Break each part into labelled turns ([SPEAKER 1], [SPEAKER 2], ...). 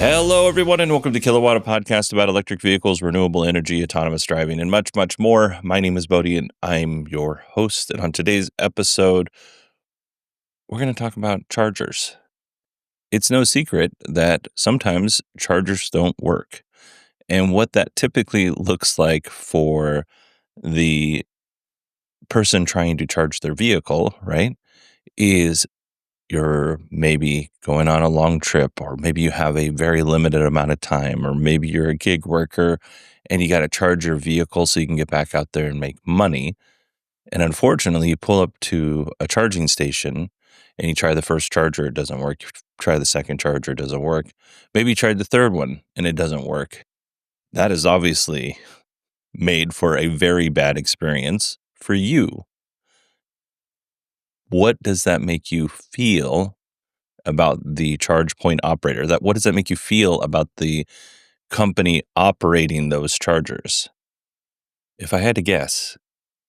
[SPEAKER 1] Hello, everyone, and welcome to Kilowatt, a podcast about electric vehicles, renewable energy, autonomous driving, and much, much more. My name is Bodie, and I'm your host. And on today's episode, we're going to talk about chargers. It's no secret that sometimes chargers don't work. And what that typically looks like for the person trying to charge their vehicle, right, is you're maybe going on a long trip, or maybe you have a very limited amount of time, or maybe you're a gig worker and you got to charge your vehicle so you can get back out there and make money. And unfortunately, you pull up to a charging station and you try the first charger, it doesn't work. You try the second charger, it doesn't work. Maybe you tried the third one and it doesn't work. That is obviously made for a very bad experience for you. What does that make you feel about the ChargePoint operator? What does that make you feel about the company operating those chargers? If I had to guess,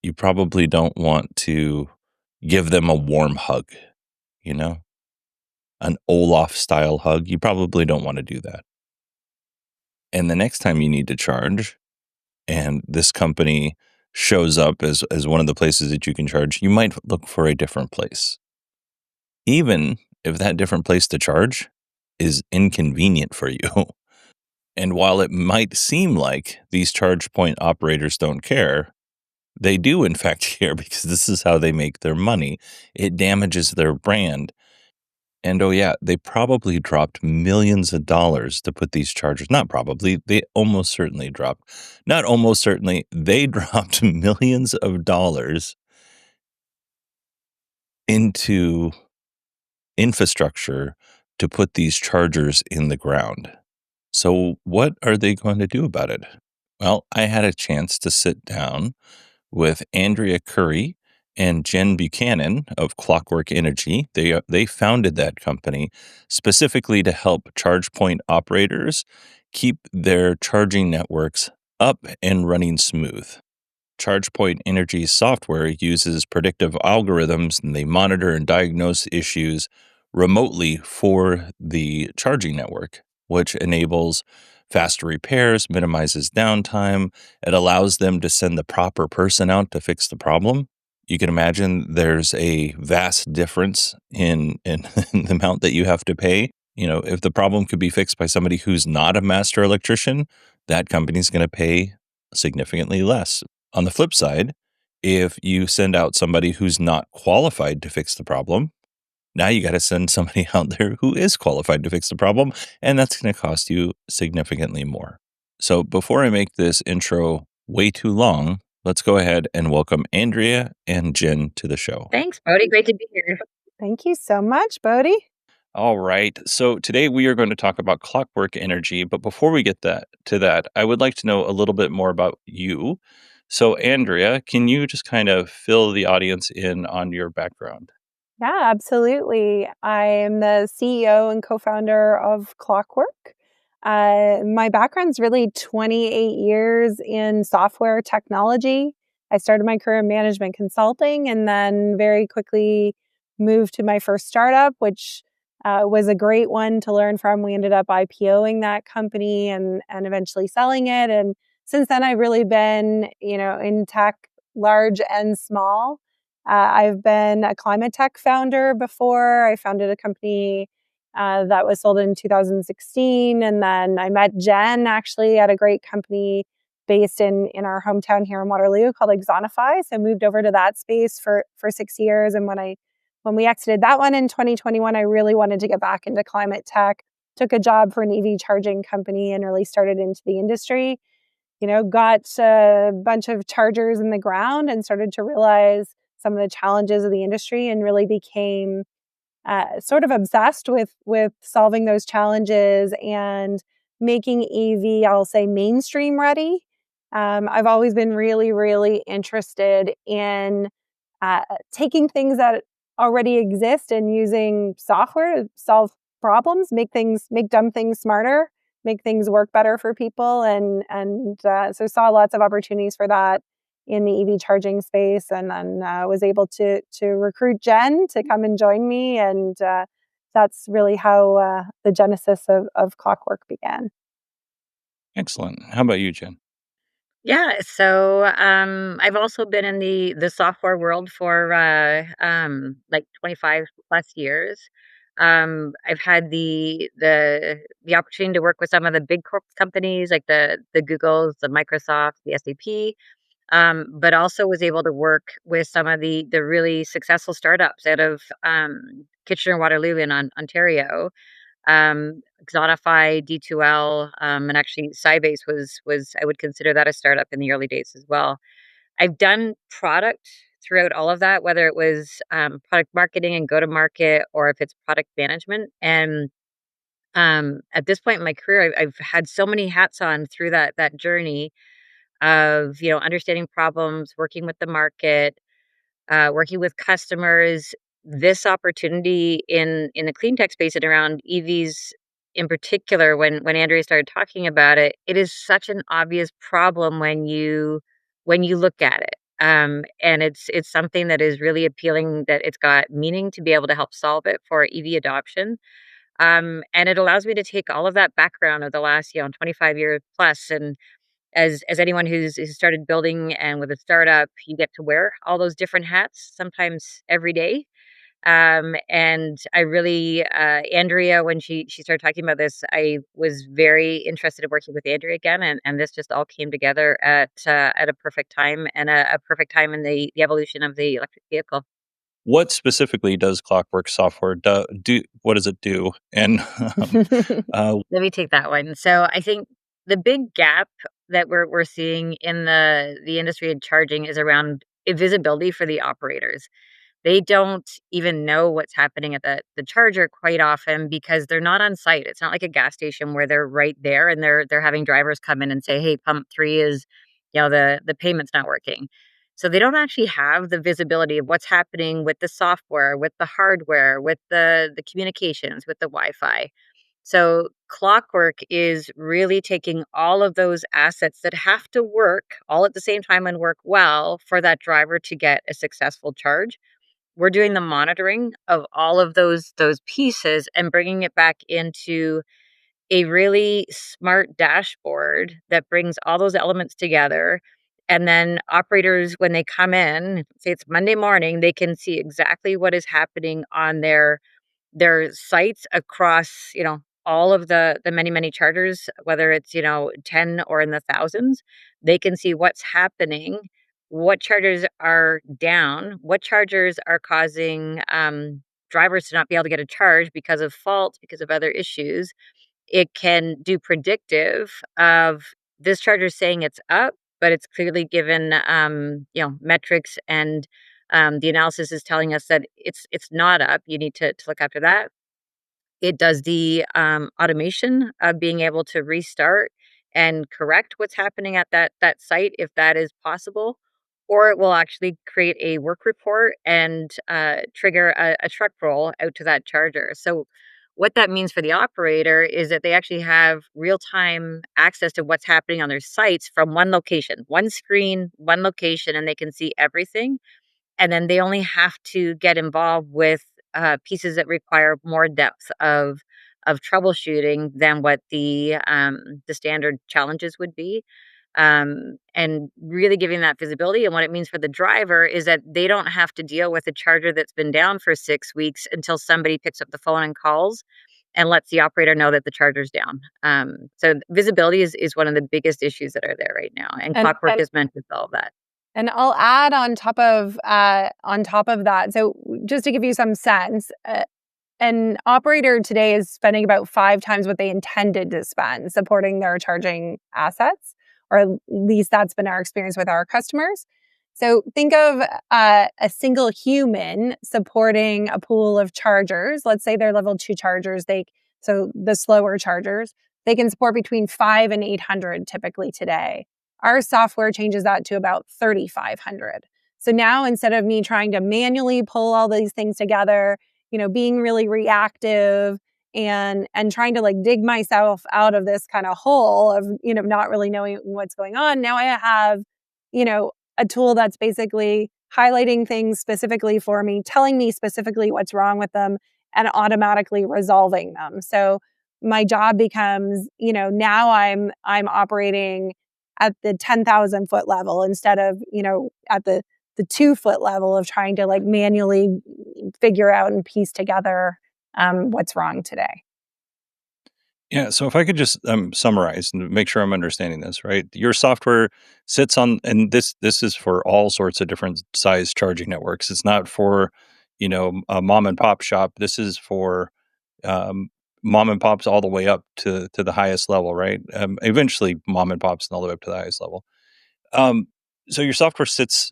[SPEAKER 1] you probably don't want to give them a warm hug, you know? An Olaf style hug. You probably don't want to do that. And the next time you need to charge and this company shows up as one of the places that you can charge, you might look for a different place. Even if that different place to charge is inconvenient for you. And while it might seem like these ChargePoint operators don't care, they do in fact care, because this is how they make their money. It damages their brand. And oh yeah, they probably dropped millions of dollars to put these chargers. Not probably, they almost certainly dropped. Not almost certainly, they dropped millions of dollars into infrastructure to put these chargers in the ground. So what are they going to do about it? Well, I had a chance to sit down with Andrea and Jenn Buchanan of Clockwork Energy. They founded that company specifically to help ChargePoint operators keep their charging networks up and running smooth. ChargePoint Energy's software uses predictive algorithms, and they monitor and diagnose issues remotely for the charging network, which enables faster repairs, minimizes downtime. It allows them to send the proper person out to fix the problem. You can imagine there's a vast difference in the amount that you have to pay. You know, if the problem could be fixed by somebody who's not a master electrician, that company's going to pay significantly less. On the flip side, if you send out somebody who's not qualified to fix the problem, now you got to send somebody out there who is qualified to fix the problem, and that's going to cost you significantly more. So before I make this intro way too long, let's go ahead and welcome Andrea and Jenn to the show.
[SPEAKER 2] Thanks, Bodie. Great to be here.
[SPEAKER 3] Thank you so much, Bodie.
[SPEAKER 1] All right. So today we are going to talk about Clockwork Energy, but before we get to that, I would like to know a little bit more about you. So Andrea, can you just kind of fill the audience in on your background?
[SPEAKER 3] Yeah, absolutely. I am the CEO and co-founder of Clockwork. My background's really 28 years in software technology. I started my career in management consulting and then very quickly moved to my first startup, which was a great one to learn from. We ended up IPOing that company and eventually selling it. And since then, I've really been, in tech, large and small. I've been a climate tech founder before. I founded a company that was sold in 2016. And then I met Jenn actually at a great company based in our hometown here in Waterloo called Exonify. So I moved over to that space for 6 years. And when we exited that one in 2021, I really wanted to get back into climate tech, took a job for an EV charging company and really started into the industry. Got a bunch of chargers in the ground and started to realize some of the challenges of the industry and really became sort of obsessed with solving those challenges and making EV, I'll say, mainstream ready. I've always been really, really interested in taking things that already exist and using software to solve problems, make dumb things smarter, make things work better for people. And so saw lots of opportunities for that in the EV charging space, and then was able to recruit Jenn to come and join me. And that's really how the genesis of Clockwork began.
[SPEAKER 1] Excellent. How about you, Jen?
[SPEAKER 2] Yeah, so I've also been in the software world for like 25 plus years. I've had the opportunity to work with some of the big companies like the Googles, the Microsoft, the SAP, but also was able to work with some of the really successful startups out of Kitchener Waterloo in Ontario. Xonify, D2L, and actually Sybase was I would consider that a startup in the early days as well. I've done product throughout all of that, whether it was product marketing and go to market, or if it's product management. And at this point in my career, I've had so many hats on through that journey of understanding problems, working with the market, working with customers. This opportunity in the clean tech space and around EVs in particular, when Andrea started talking about it, it is such an obvious problem when you look at it. And it's something that is really appealing, that it's got meaning to be able to help solve it for EV adoption. And it allows me to take all of that background of the last 25 years plus, and as anyone who's started building and with a startup, you get to wear all those different hats, sometimes every day. And I really, Andrea, when she started talking about this, I was very interested in working with Andrea again, and this just all came together at a perfect time, and a perfect time in the evolution of the electric vehicle.
[SPEAKER 1] What specifically does Clockwork software do? What does it do? And um, uh,
[SPEAKER 2] Let me take that one. So I think the big gap that we're seeing in the industry and charging is around visibility for the operators. They don't even know what's happening at the charger quite often because they're not on site. It's not like a gas station where they're right there and they're having drivers come in and say, "Hey, pump 3 is, the payment's not working." So they don't actually have the visibility of what's happening with the software, with the hardware, with the communications, with the Wi-Fi. So Clockwork is really taking all of those assets that have to work all at the same time and work well for that driver to get a successful charge. We're doing the monitoring of all of those pieces and bringing it back into a really smart dashboard that brings all those elements together. And then operators, when they come in, say it's Monday morning, they can see exactly what is happening on their sites across, all of the many chargers, whether it's, 10 or in the thousands. They can see what's happening, what chargers are down, what chargers are causing drivers to not be able to get a charge because of faults, because of other issues. It can do predictive of this charger saying it's up, but it's clearly given metrics, and the analysis is telling us that it's not up. You need to look after that. It does the automation of being able to restart and correct what's happening at that site if that is possible, or it will actually create a work report and trigger a truck roll out to that charger. So what that means for the operator is that they actually have real time access to what's happening on their sites from one location, one screen, one location, and they can see everything. And then they only have to get involved with pieces that require more depth of troubleshooting than what the standard challenges would be. And really giving that visibility. And what it means for the driver is that they don't have to deal with a charger that's been down for 6 weeks until somebody picks up the phone and calls and lets the operator know that the charger's down. So visibility is one of the biggest issues that are there right now, and
[SPEAKER 3] and
[SPEAKER 2] Clockwork is meant to solve that.
[SPEAKER 3] And I'll add on top of that. So just to give you some sense, an operator today is spending about 5 times what they intended to spend supporting their charging assets, or at least that's been our experience with our customers. So think of a single human supporting a pool of chargers. Let's say they're level 2 chargers. So the slower chargers, they can support between 5 and 800 typically today. Our software changes that to about 3,500. So now instead of me trying to manually pull all these things together, being really reactive and trying to like dig myself out of this kind of hole of, not really knowing what's going on. Now I have, a tool that's basically highlighting things specifically for me, telling me specifically what's wrong with them, and automatically resolving them. So my job becomes, now I'm operating at the 10,000 foot level instead of, at the 2 foot level of trying to like manually figure out and piece together what's wrong today.
[SPEAKER 1] Yeah, so if I could just summarize and make sure I'm understanding this, right? Your software sits on, and this is for all sorts of different size charging networks. It's not for, a mom and pop shop. This is for um, mom and pops all the way up to the highest level, right? Eventually, mom and pops and all the way up to the highest level. Um, so your software sits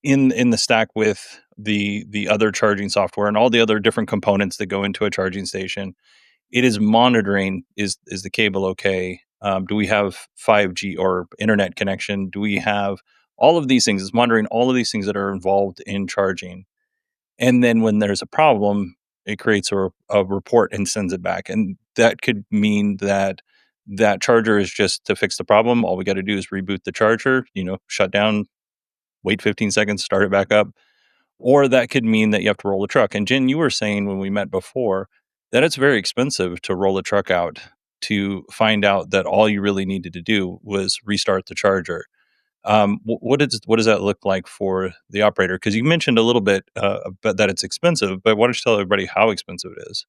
[SPEAKER 1] in the stack with the other charging software and all the other different components that go into a charging station. It is monitoring, is the cable okay? Do we have 5G or internet connection? Do we have all of these things? It's monitoring all of these things that are involved in charging. And then when there's a problem, it creates a report and sends it back. And that could mean that that charger is just to fix the problem. All we got to do is reboot the charger, shut down, wait 15 seconds, start it back up. Or that could mean that you have to roll a truck. And Jen, you were saying when we met before that it's very expensive to roll a truck out to find out that all you really needed to do was restart the charger. What does that look like for the operator? Because you mentioned a little bit, but that it's expensive. But why don't you tell everybody how expensive it is?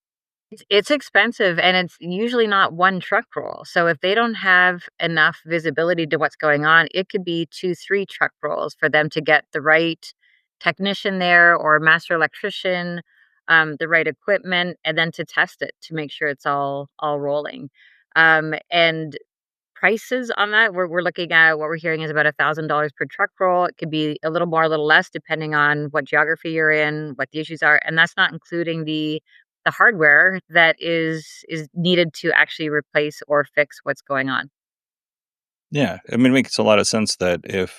[SPEAKER 2] It's expensive, and it's usually not one truck roll. So if they don't have enough visibility to what's going on, it could be 2, 3 truck rolls for them to get the right technician there or master electrician, the right equipment, and then to test it to make sure it's all rolling. And prices on that, we're looking at what we're hearing is about $1,000 per truck roll. It could be a little more, a little less, depending on what geography you're in, what the issues are, and that's not including the hardware that is needed to actually replace or fix what's going on.
[SPEAKER 1] Yeah, I mean, it makes a lot of sense that if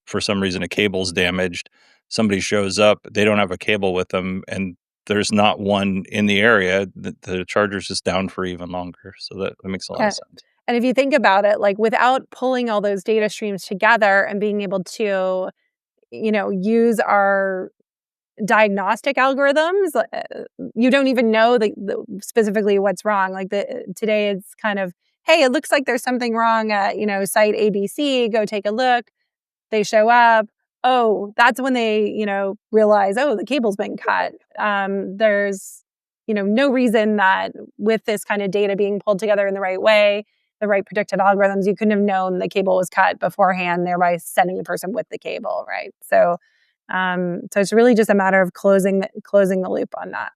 [SPEAKER 1] for some reason a cable's damaged, somebody shows up, they don't have a cable with them, and there's not one in the area, the charger's just down for even longer. So that makes a lot of
[SPEAKER 3] Yeah.
[SPEAKER 1] sense.
[SPEAKER 3] And if you think about it, like without pulling all those data streams together and being able to, use our diagnostic algorithms, you don't even know specifically what's wrong. Like today, it's kind of, hey, it looks like there's something wrong at site ABC. Go take a look. They show up. Oh, that's when they realize, oh, the cable's been cut. There's no reason that with this kind of data being pulled together in the right way, the right predictive algorithms, you couldn't have known the cable was cut beforehand, thereby sending the person with the cable, right? So it's really just a matter of closing the loop on that.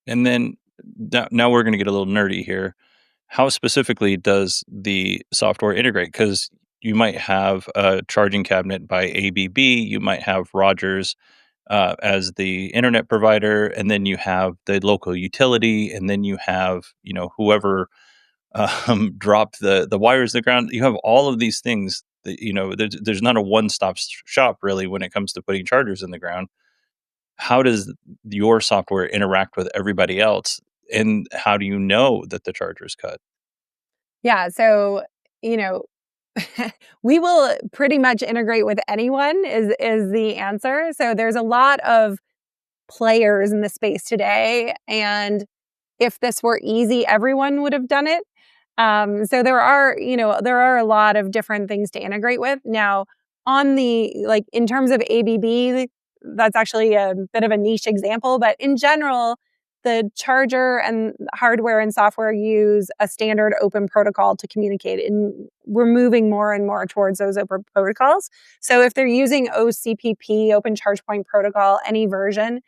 [SPEAKER 1] And then now we're going to get a little nerdy here. How specifically does the software integrate? Because you might have a charging cabinet by ABB, you might have Rogers as the internet provider, and then you have the local utility, and then you have whoever dropped the wires to the ground. You have all of these things that there's not a one stop shop really when it comes to putting chargers in the ground. How does your software interact with everybody else, and how do you know that the charger's cut?
[SPEAKER 3] Yeah. So, you know, we will pretty much integrate with anyone is the answer. So there's a lot of players in the space today, and if this were easy, everyone would have done it. So there are a lot of different things to integrate with. Now, on the like in terms of ABB, that's actually a bit of a niche example, but in general, the charger and hardware and software use a standard open protocol to communicate, and we're moving more and more towards those open protocols. So if they're using OCPP, Open ChargePoint Protocol, any version,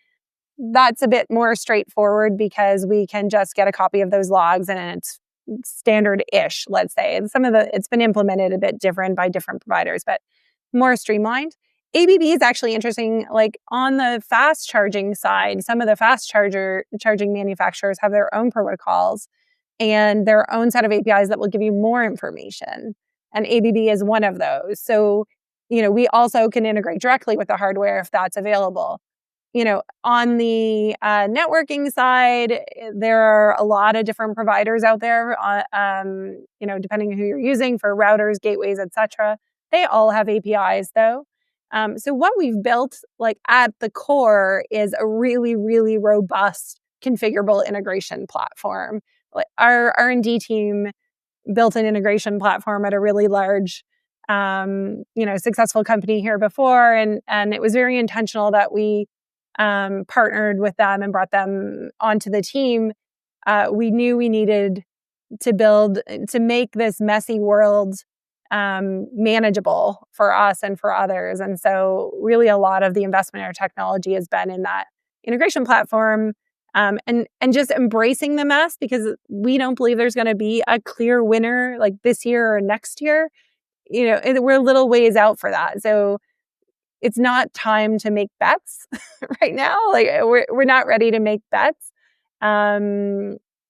[SPEAKER 3] that's a bit more straightforward because we can just get a copy of those logs and it's standard-ish, let's say. And it's been implemented a bit different by different providers, but more streamlined. ABB is actually interesting. Like on the fast charging side, some of the charging manufacturers have their own protocols and their own set of APIs that will give you more information. And ABB is one of those. So, we also can integrate directly with the hardware if that's available. On the networking side, there are a lot of different providers out there, depending on who you're using for routers, gateways, etc. They all have APIs though. So what we've built like at the core is a really, really robust configurable integration platform. Our R&D team built an integration platform at a really large, successful company here before, and it was very intentional that we partnered with them and brought them onto the team. We knew we needed to make this messy world manageable for us and for others. And so really a lot of the investment in our technology has been in that integration platform, and just embracing the mess, because we don't believe there's going to be a clear winner like this year or next year. We're a little ways out for that. So it's not time to make bets right now. Like we're not ready to make bets.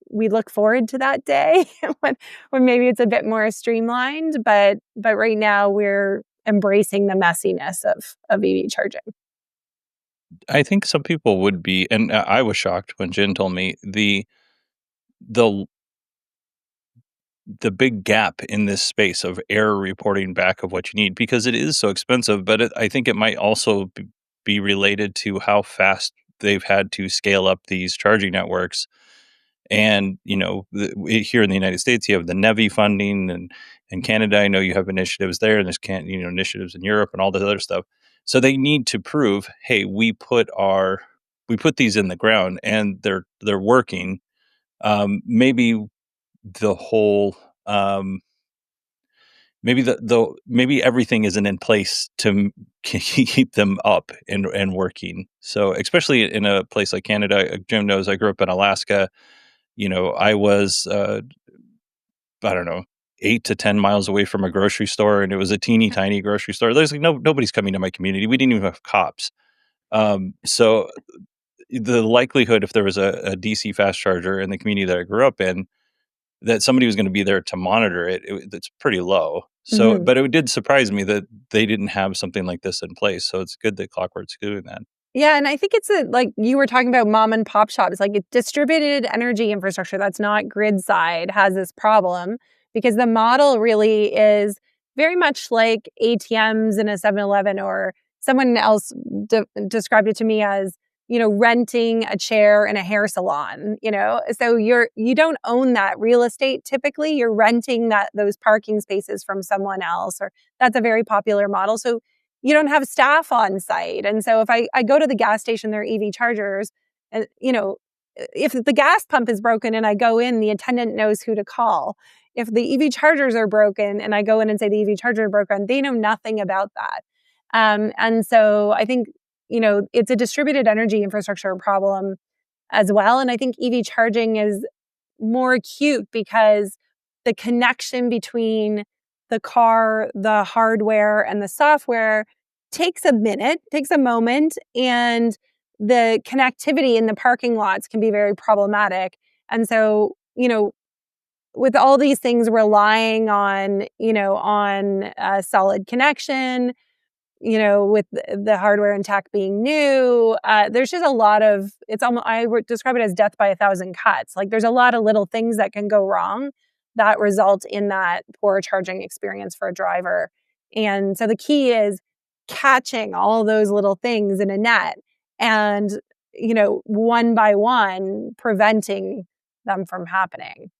[SPEAKER 3] We look forward to that day when maybe it's a bit more streamlined, but right now we're embracing the messiness of EV charging.
[SPEAKER 1] I think some people would be, and I was shocked when Jen told me the the big gap in this space of error reporting back of what you need, because it is so expensive. But I think it might also be related to how fast they've had to scale up these charging networks. And here in the United States, you have the NEVI funding, and in Canada, I know you have initiatives there, and there's initiatives in Europe and all this other stuff. So they need to prove, hey, we put these in the ground and they're working. Maybe the whole maybe everything isn't in place to keep them up and working. So especially in a place like Canada, Jim knows I grew up in Alaska. I was I don't know, 8 to 10 miles away from a grocery store, and it was a teeny tiny grocery store. There's like nobody's coming to my community. We didn't even have cops. So the likelihood, if there was a DC fast charger in the community that I grew up in, that somebody was going to be there to monitor it's pretty low. So,
[SPEAKER 3] Mhm.
[SPEAKER 1] but it did surprise me that they didn't have something like this in place. So it's good that Clockwork's doing that.
[SPEAKER 3] Yeah, and I think it's like you were talking about mom and pop shops, like a distributed energy infrastructure that's not grid side has this problem, because the model really is very much like ATMs in a 7-Eleven, or someone else described it to me as, renting a chair in a hair salon, So you don't own that real estate typically, you're renting those parking spaces from someone else, or that's a very popular model. So you don't have staff on site. And so if I go to the gas station, there are EV chargers, and if the gas pump is broken and I go in, the attendant knows who to call. If the EV chargers are broken and I go in and say the EV charger is broken, they know nothing about that. And so I think, it's a distributed energy infrastructure problem as well. And I think EV charging is more acute because the connection between the car, the hardware, and the software takes a moment, and the connectivity in the parking lots can be very problematic. And so, with all these things relying on a solid connection, with the hardware and tech being new, there's just a lot of, it's almost, I would describe it as death by a thousand cuts. Like there's a lot of little things that can go wrong that result in that poor charging experience for a driver. And so the key is catching all those little things in a net and, one by one, preventing them from happening.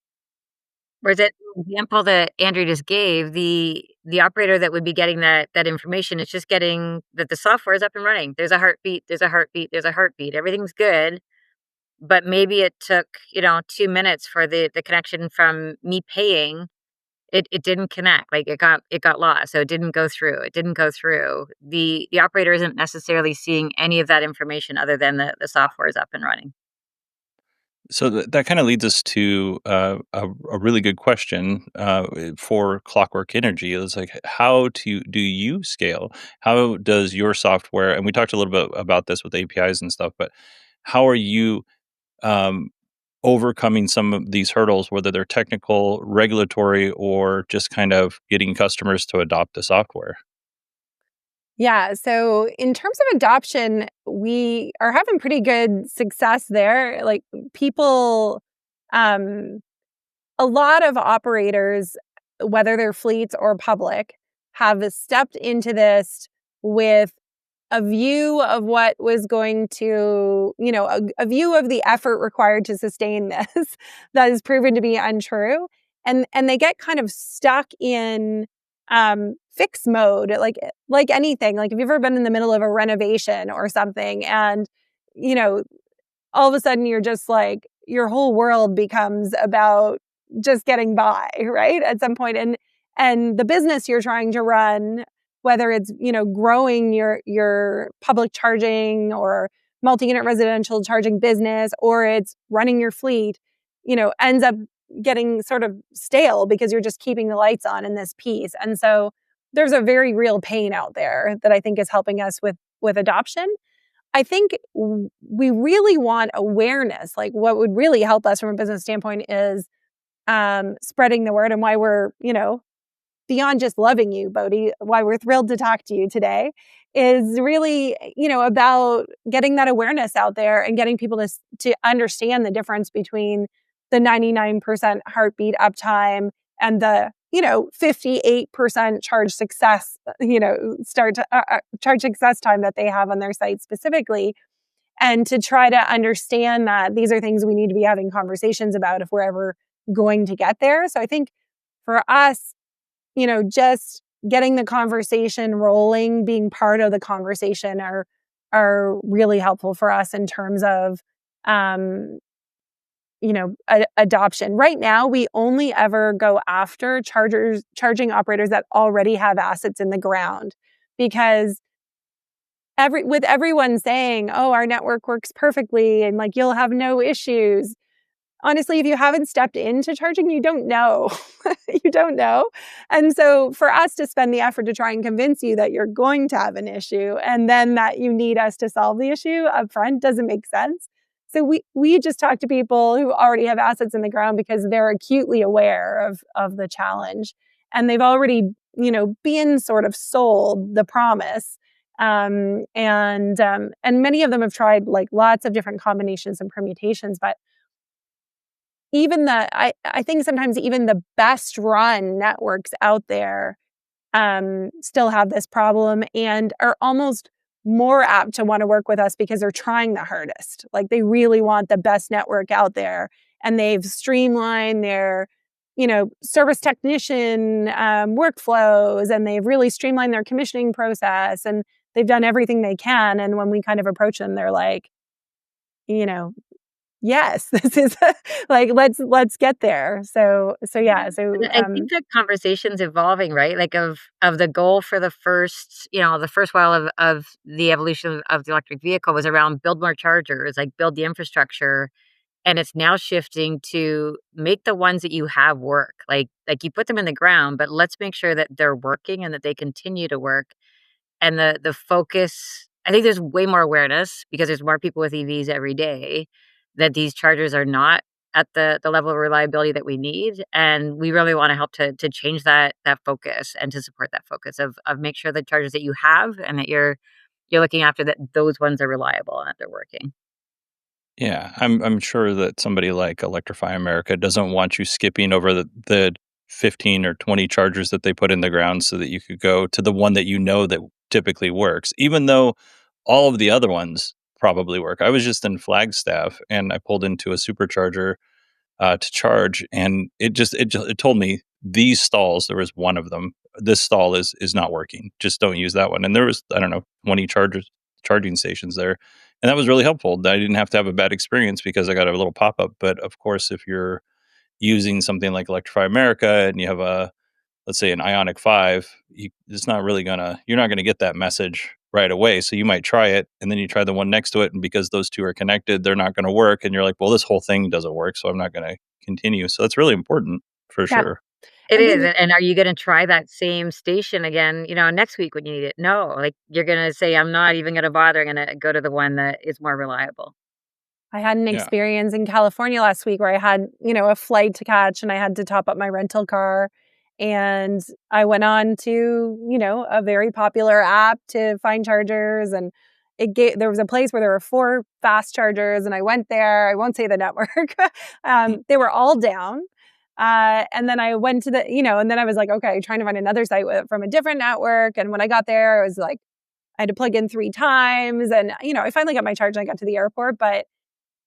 [SPEAKER 2] Whereas that example that Andrea just gave, the operator that would be getting that information is just getting that the software is up and running. There's a heartbeat, there's a heartbeat, there's a heartbeat. Everything's good, but maybe it took, 2 minutes for the connection from me paying. It didn't connect. Like it got lost. So it didn't go through. It didn't go through. The operator isn't necessarily seeing any of that information other than the software is up and running.
[SPEAKER 1] So that kind of leads us to a really good question for Clockwork Energy. Is like, how do you scale? How does your software? And we talked a little bit about this with APIs and stuff, but how are you um, overcoming some of these hurdles, whether they're technical, regulatory, or just kind of getting customers to adopt the software?
[SPEAKER 3] Yeah. So in terms of adoption, we are having pretty good success there. Like people, um, a lot of operators, whether they're fleets or public, have stepped into this with a view of what was going to, a view of the effort required to sustain this that is proven to be untrue. And they get kind of stuck in fix mode, like anything. Like, have you ever been in the middle of a renovation or something, and you know, all of a sudden you're just like, your whole world becomes about just getting by, right? At some point, and the business you're trying to run, whether it's, growing your public charging or multi-unit residential charging business, or it's running your fleet, ends up getting sort of stale because you're just keeping the lights on in this piece. And so there's a very real pain out there that I think is helping us with adoption. I think we really want awareness. Like, what would really help us from a business standpoint is spreading the word, and why we're, beyond just loving you, Bodhi, why we're thrilled to talk to you today is really, about getting that awareness out there and getting people to understand the difference between the 99% heartbeat uptime and the, 58% charge success, charge success time that they have on their site specifically. And to try to understand that these are things we need to be having conversations about if we're ever going to get there. So I think for us, just getting the conversation rolling, being part of the conversation are really helpful for us in terms of, adoption. Right now, we only ever go after charging operators that already have assets in the ground, because with everyone saying, "Oh, our network works perfectly," and like, you'll have no issues. Honestly, if you haven't stepped into charging, you don't know. You don't know. And so for us to spend the effort to try and convince you that you're going to have an issue, and then that you need us to solve the issue up front, doesn't make sense. So we just talk to people who already have assets in the ground because they're acutely aware of the challenge. And they've already, been sort of sold the promise. And many of them have tried like lots of different combinations and permutations, but even I think sometimes even the best run networks out there still have this problem, and are almost more apt to want to work with us because they're trying the hardest. Like, they really want the best network out there, and they've streamlined their, service technician workflows, and they've really streamlined their commissioning process, and they've done everything they can. And when we kind of approach them, they're like, yes, this is like, let's get there. So yeah. So
[SPEAKER 2] And I think the conversation's evolving, right? Like, of the goal for the first, the first while of the evolution of the electric vehicle was around build more chargers, like build the infrastructure. And it's now shifting to make the ones that you have work. Like you put them in the ground, but let's make sure that they're working and that they continue to work. And the focus, I think there's way more awareness because there's more people with EVs every day, that these chargers are not at the level of reliability that we need. And we really want to help to change that focus, and to support that focus of make sure the chargers that you have and that you're looking after, that those ones are reliable and that they're working.
[SPEAKER 1] Yeah, I'm sure that somebody like Electrify America doesn't want you skipping over the 15 or 20 chargers that they put in the ground so that you could go to the one that that typically works, even though all of the other ones probably work. I was just in Flagstaff and I pulled into a supercharger to charge, and it told me these stalls. There was one of them. This stall is not working. Just don't use that one. And there was, I don't know, 20 charging stations there, and that was really helpful. I didn't have to have a bad experience because I got a little pop up. But of course, if you're using something like Electrify America and you have let's say an Ionic 5, you're not gonna get that message right away. So you might try it, and then you try the one next to it, and because those two are connected, they're not gonna work, and you're like, "Well, this whole thing doesn't work, so I'm not gonna continue." So that's really important for
[SPEAKER 3] yeah,
[SPEAKER 1] sure.
[SPEAKER 2] It
[SPEAKER 3] I
[SPEAKER 2] is,
[SPEAKER 3] think
[SPEAKER 2] and are you gonna try that same station again, next week when you need it? No, like, you're gonna say, "I'm not even gonna bother, I'm gonna go to the one that is more reliable."
[SPEAKER 3] I had an
[SPEAKER 1] Yeah.
[SPEAKER 3] experience in California last week where I had, a flight to catch, and I had to top up my rental car. And I went on to, a very popular app to find chargers, and there was a place where there were 4 fast chargers, and I went there. I won't say the network.
[SPEAKER 1] Mm.
[SPEAKER 3] They were all down. And then I went and then I was like, okay, trying to find another site from a different network. And when I got there, I was like, I had to plug in 3 times. And, I finally got my charge and I got to the airport. But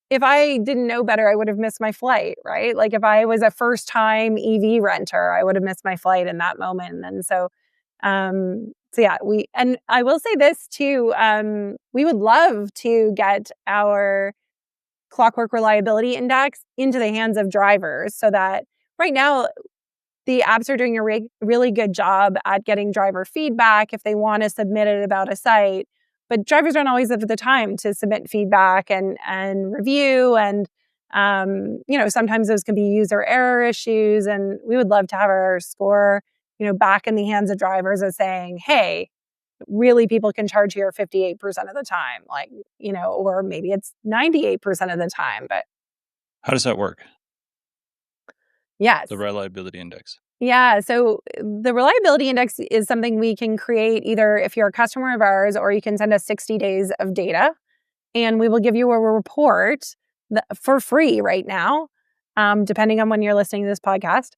[SPEAKER 3] if I didn't know better, I would have missed my flight, right? Like if I was a first time EV renter, I would have missed my flight in that moment. And so yeah, and I will say this too, we would love to get our Clockwork Reliability Index into the hands of drivers so that right now the apps are doing a really good job at getting driver feedback if they want to submit it about a site. But drivers don't always have the time to submit feedback and review. And, sometimes those can be user error issues. And we would love to have our score, back in the hands of drivers as saying, hey, really people can charge here 58% of the time, or maybe it's 98% of the time. But
[SPEAKER 1] How does that work?
[SPEAKER 3] yes.
[SPEAKER 1] The reliability index.
[SPEAKER 3] Yeah. So the reliability index is something we can create either if you're a customer of ours or you can send us 60 days of data and we will give you a report for free right now, depending on when you're listening to this podcast.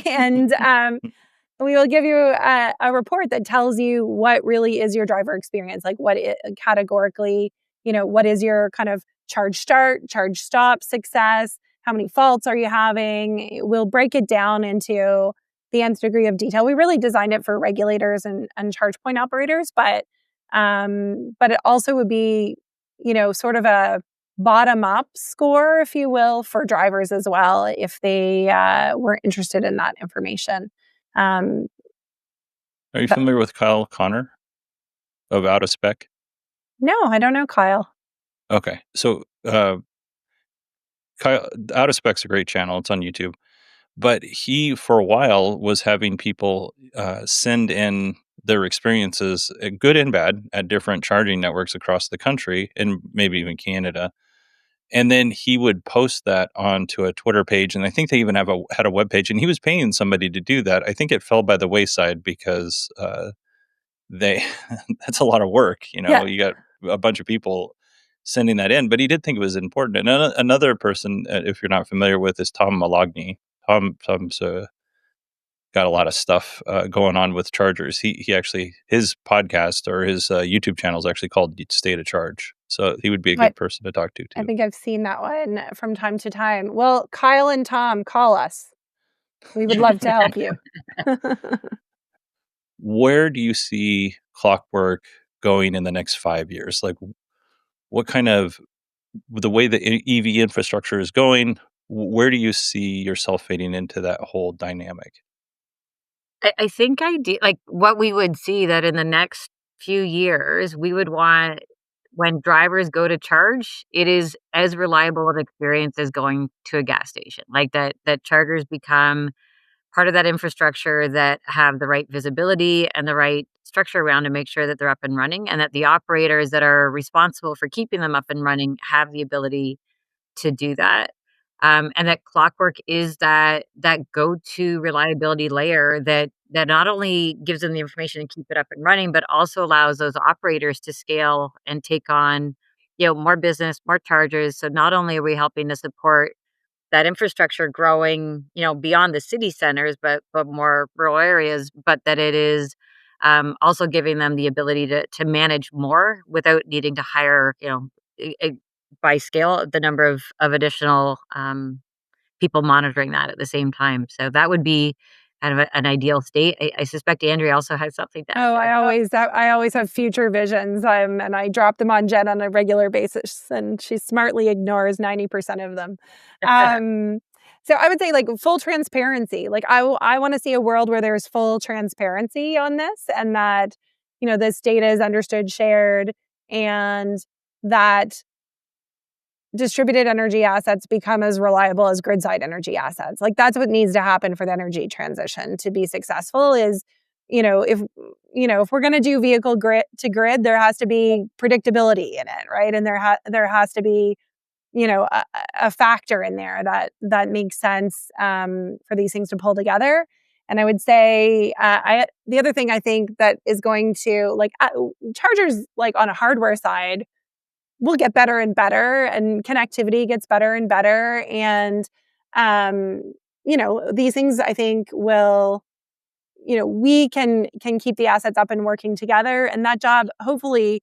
[SPEAKER 3] And we will give you a report that tells you what really is your driver experience, like categorically, what is your kind of charge start, charge stop success, how many faults are you having? We'll break it down into the nth degree of detail. We really designed it for regulators and ChargePoint operators, but it also would be, sort of a bottom-up score, if you will, for drivers as well, if they were interested in that information.
[SPEAKER 1] Are you familiar with Kyle Connor of Out of Spec?
[SPEAKER 3] No, I don't know Kyle.
[SPEAKER 1] Okay. So Kyle, Out of Spec's a great channel. It's on YouTube. But he, for a while, was having people send in their experiences, good and bad, at different charging networks across the country and maybe even Canada. And then he would post that onto a Twitter page. And I think they even had a web page. And he was paying somebody to do that. I think it fell by the wayside because that's a lot of work.
[SPEAKER 3] Yeah.
[SPEAKER 1] You got a bunch of people sending that in. But he did think it was important. And another person, if you're not familiar with, is Tom Malogny. Tom's got a lot of stuff going on with chargers. He actually, his podcast or his YouTube channel is actually called State of Charge. So he would be a good person to talk to too.
[SPEAKER 3] I think I've seen that one from time to time. Well, Kyle and Tom, call us. We would love to help you.
[SPEAKER 1] Where do you see Clockwork going in the next 5 years? Like, what kind of, the way the EV infrastructure is going, where do you see yourself fitting into that whole dynamic?
[SPEAKER 2] I think like what we would see that in the next few years, we would want when drivers go to charge, it is as reliable an experience as going to a gas station. Like that chargers become part of that infrastructure that have the right visibility and the right structure around to make sure that they're up and running, and that the operators that are responsible for keeping them up and running have the ability to do that. And that Clockwork is that go-to reliability layer that not only gives them the information to keep it up and running, but also allows those operators to scale and take on, more business, more chargers. So not only are we helping to support that infrastructure growing, beyond the city centers, but more rural areas, but that it is also giving them the ability to manage more without needing to hire, by scale, the number of additional people monitoring that at the same time. So that would be kind of an ideal state. I suspect Andrea also has something to add.
[SPEAKER 3] Oh, I always have future visions, and I drop them on Jenn on a regular basis, and she smartly ignores 90% of them. So I would say, like, full transparency. Like, I want to see a world where there's full transparency on this, and that this data is understood, shared, and that distributed energy assets become as reliable as grid-side energy assets. Like, that's what needs to happen for the energy transition to be successful is, if we're going to do vehicle grid to grid, there has to be predictability in it, right? And there has to be, a factor in there that makes sense for these things to pull together. And I would say the other thing I think that is going to, like, chargers, like, on a hardware side, will get better and better, and connectivity gets better and better. And, these things I think will, we can keep the assets up and working together, and that job hopefully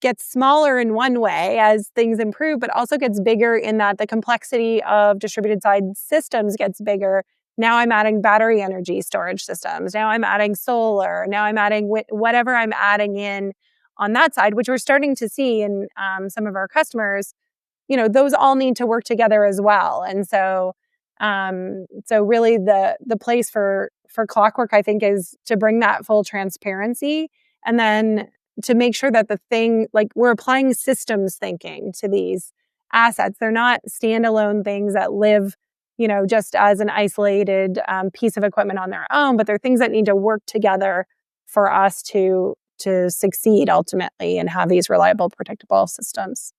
[SPEAKER 3] gets smaller in one way as things improve, but also gets bigger in that the complexity of distributed side systems gets bigger. Now I'm adding battery energy storage systems. Now I'm adding solar. Now I'm adding whatever I'm adding in on that side, which we're starting to see in some of our customers. Those all need to work together as well. And so really the place for Clockwork, I think, is to bring that full transparency, and then to make sure that the thing, like, we're applying systems thinking to these assets. They're not standalone things that live, just as an isolated piece of equipment on their own, but they're things that need to work together for us to succeed ultimately and have these reliable, predictable systems.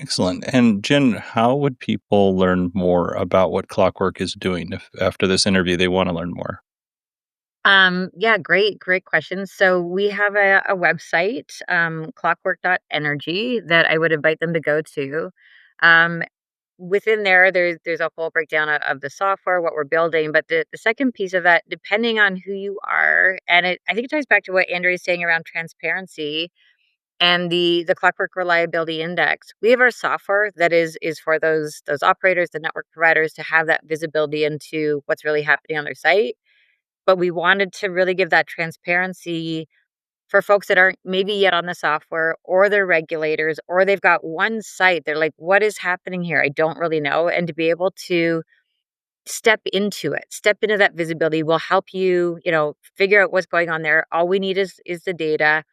[SPEAKER 1] Excellent. And Jen, how would people learn more about what Clockwork is doing if after this interview they want to learn more?
[SPEAKER 2] Yeah, great question. So we have a website, clockwork.energy, that I would invite them to go to. Um, Within there's a full breakdown of the software, what we're building. But the second piece of that, depending on who you are, and I think it ties back to what Andrea is saying around transparency and the Clockwork Reliability Index. We have our software that is for those operators, the network providers, to have that visibility into what's really happening on their site. But we wanted to really give that transparency for folks that aren't maybe yet on the software, or they're regulators, or they've got one site. They're like, what is happening here? I don't really know. And to be able to step into it, step into that visibility will help you, figure out what's going on there. All we need is the data.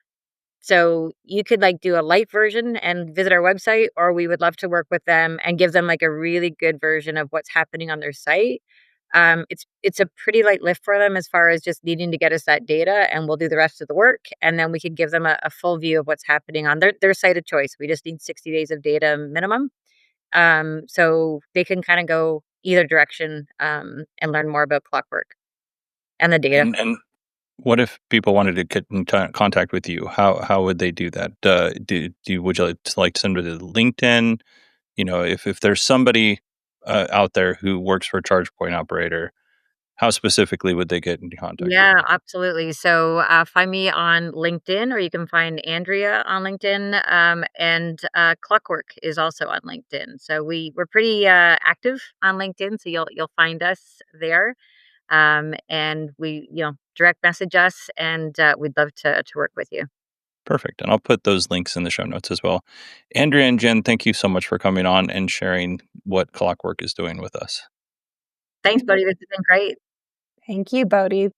[SPEAKER 2] So you could do a light version and visit our website, or we would love to work with them and give them a really good version of what's happening on their site. It's a pretty light lift for them as far as just needing to get us that data, and we'll do the rest of the work. And then we could give them a full view of what's happening on their site of choice. We just need 60 days of data minimum. So they can kind of go either direction, and learn more about Clockwork and the data.
[SPEAKER 1] And what if people wanted to get in contact with you? How would they do that? Would you like to send it to LinkedIn? If there's somebody out there who works for a ChargePoint operator, how specifically would they get in contact with
[SPEAKER 2] Yeah,
[SPEAKER 1] you?
[SPEAKER 2] absolutely. So find me on LinkedIn, or you can find Andrea on LinkedIn. And Clockwork is also on LinkedIn. So we're pretty active on LinkedIn. So you'll find us there. And we direct message us, and we'd love to work with you.
[SPEAKER 1] Perfect. And I'll put those links in the show notes as well. Andrea and Jen, thank you so much for coming on and sharing what Clockwork is doing with us.
[SPEAKER 2] Thanks, buddy. This has been great.
[SPEAKER 3] Thank you, Bodhi.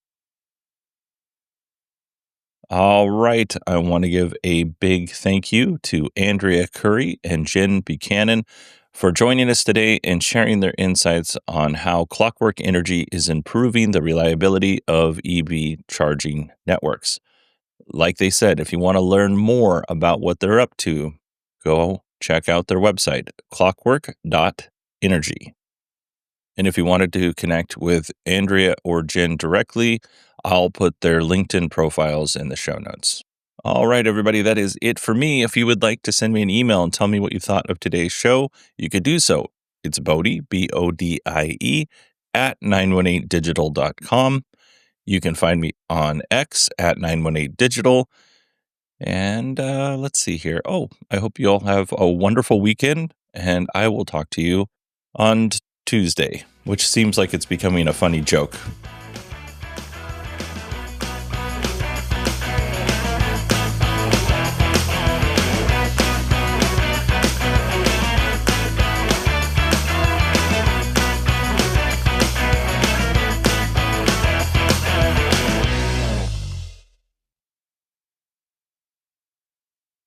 [SPEAKER 1] All right. I want to give a big thank you to Andrea Curry and Jenn Buchanan for joining us today and sharing their insights on how Clockwork Energy is improving the reliability of EV charging networks. Like they said, if you want to learn more about what they're up to, go check out their website, clockwork.energy. And if you wanted to connect with Andrea or Jen directly, I'll put their LinkedIn profiles in the show notes. All right, everybody, that is it for me. If you would like to send me an email and tell me what you thought of today's show, you could do so. It's Bodie, Bodie, at 918digital.com. You can find me on X at 918digital. And let's see here. Oh, I hope you all have a wonderful weekend, and I will talk to you on Tuesday, which seems like it's becoming a funny joke.